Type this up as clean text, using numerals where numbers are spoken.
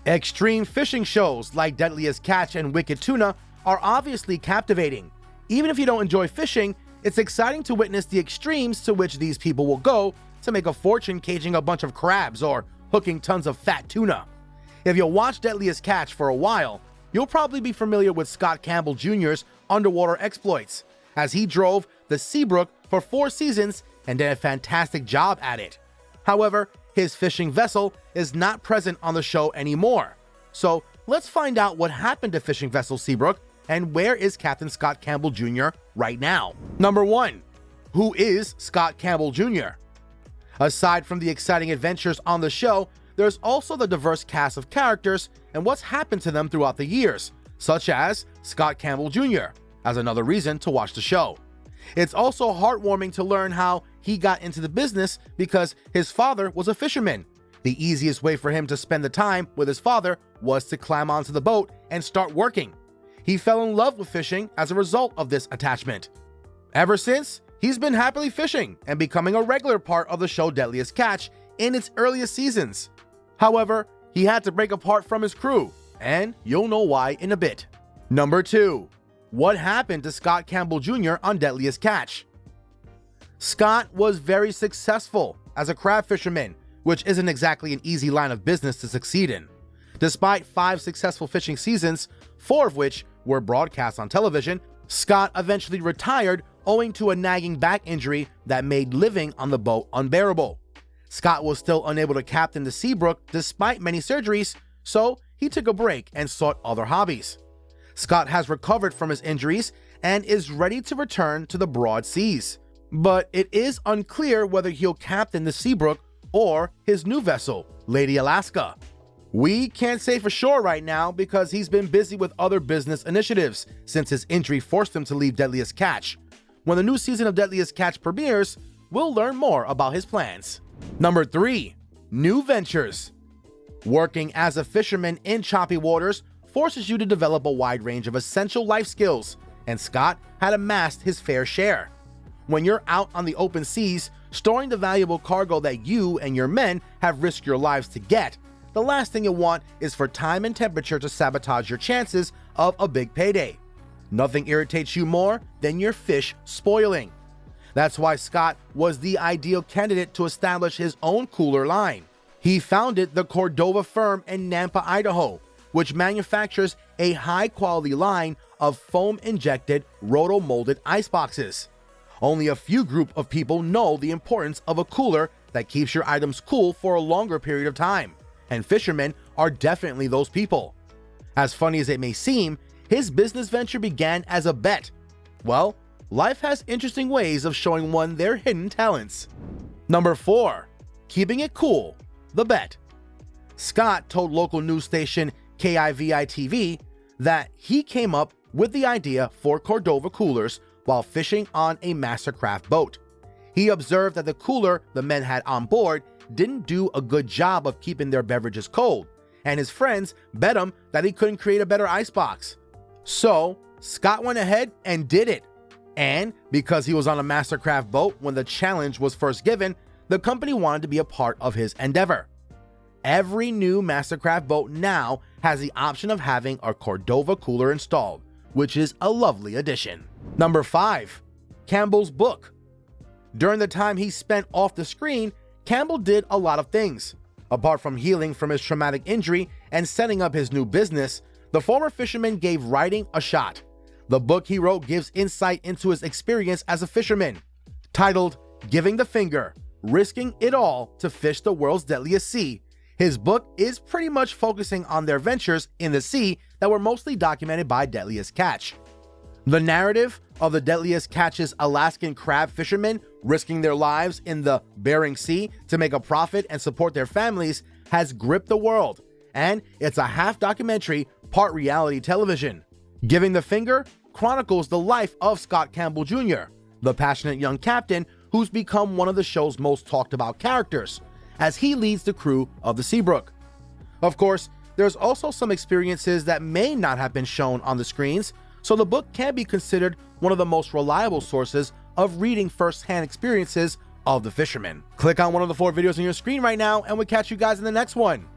Extreme fishing shows like Deadliest Catch and Wicked Tuna are obviously captivating. Even if you don't enjoy fishing, it's exciting to witness the extremes to which these people will go to make a fortune caging a bunch of crabs or hooking tons of fat tuna. If you watch Deadliest Catch for a while, you'll probably be familiar with Scott Campbell Jr.'s underwater exploits, as he drove the Seabrooke for 4 seasons and did a fantastic job at it. However, his fishing vessel is not present on the show anymore. So let's find out what happened to fishing vessel Seabrooke and where is Captain Scott Campbell Jr. right now. Number 1. Who is Scott Campbell Jr.? Aside from the exciting adventures on the show, there's also the diverse cast of characters and what's happened to them throughout the years, such as Scott Campbell Jr., as another reason to watch the show. It's also heartwarming to learn how he got into the business because his father was a fisherman. The easiest way for him to spend the time with his father was to climb onto the boat and start working. He fell in love with fishing as a result of this attachment. Ever since, he's been happily fishing and becoming a regular part of the show Deadliest Catch in its earliest seasons. However, he had to break apart from his crew, and you'll know why in a bit. Number 2. What happened to Scott Campbell Jr. on Deadliest Catch? Scott was very successful as a crab fisherman, which isn't exactly an easy line of business to succeed in. Despite 5 successful fishing seasons, 4 of which were broadcast on television, Scott eventually retired owing to a nagging back injury that made living on the boat unbearable. Scott was still unable to captain the Seabrooke despite many surgeries, so he took a break and sought other hobbies. Scott has recovered from his injuries and is ready to return to the broad seas. But it is unclear whether he'll captain the Seabrooke or his new vessel, Lady Alaska. We can't say for sure right now because he's been busy with other business initiatives since his injury forced him to leave Deadliest Catch. When the new season of Deadliest Catch premieres, we'll learn more about his plans. Number 3. New ventures. Working as a fisherman in choppy waters forces you to develop a wide range of essential life skills, and Scott had amassed his fair share. When you're out on the open seas, storing the valuable cargo that you and your men have risked your lives to get, the last thing you want is for time and temperature to sabotage your chances of a big payday. Nothing irritates you more than your fish spoiling. That's why Scott was the ideal candidate to establish his own cooler line. He founded the Cordova firm in Nampa, Idaho, which manufactures a high-quality line of foam-injected, roto-molded iceboxes. Only a few group of people know the importance of a cooler that keeps your items cool for a longer period of time, and fishermen are definitely those people. As funny as it may seem, his business venture began as a bet. Well, life has interesting ways of showing one their hidden talents. Number 4. Keeping it cool, the bet. Scott told local news station KIVI-TV that he came up with the idea for Cordova coolers while fishing on a mastercraft boat. He observed that the cooler the men had on board didn't do a good job of keeping their beverages cold, and his friends bet him that he couldn't create a better icebox. So Scott went ahead and did it. And because he was on a mastercraft boat when the challenge was first given, the company wanted to be a part of his endeavor. Every new mastercraft boat now has the option of having a Cordova cooler installed, which is a lovely addition. Number 5. Campbell's book. During the time he spent off the screen, Campbell did a lot of things. Apart from healing from his traumatic injury and setting up his new business, the former fisherman gave writing a shot. The book he wrote gives insight into his experience as a fisherman. Titled Giving the Finger, Risking It All to Fish the World's Deadliest Sea, his book is pretty much focusing on their ventures in the sea that were mostly documented by Deadliest Catch. The narrative of the Deadliest Catch's Alaskan crab fishermen risking their lives in the Bering Sea to make a profit and support their families has gripped the world, and it's a half documentary, part reality television. Giving the Finger chronicles the life of Scott Campbell Jr., the passionate young captain who's become one of the show's most talked about characters, as he leads the crew of the Seabrooke. Of course, there's also some experiences that may not have been shown on the screens, so the book can be considered one of the most reliable sources of reading first-hand experiences of the fishermen. Click on one of the 4 videos on your screen right now, and we'll catch you guys in the next one.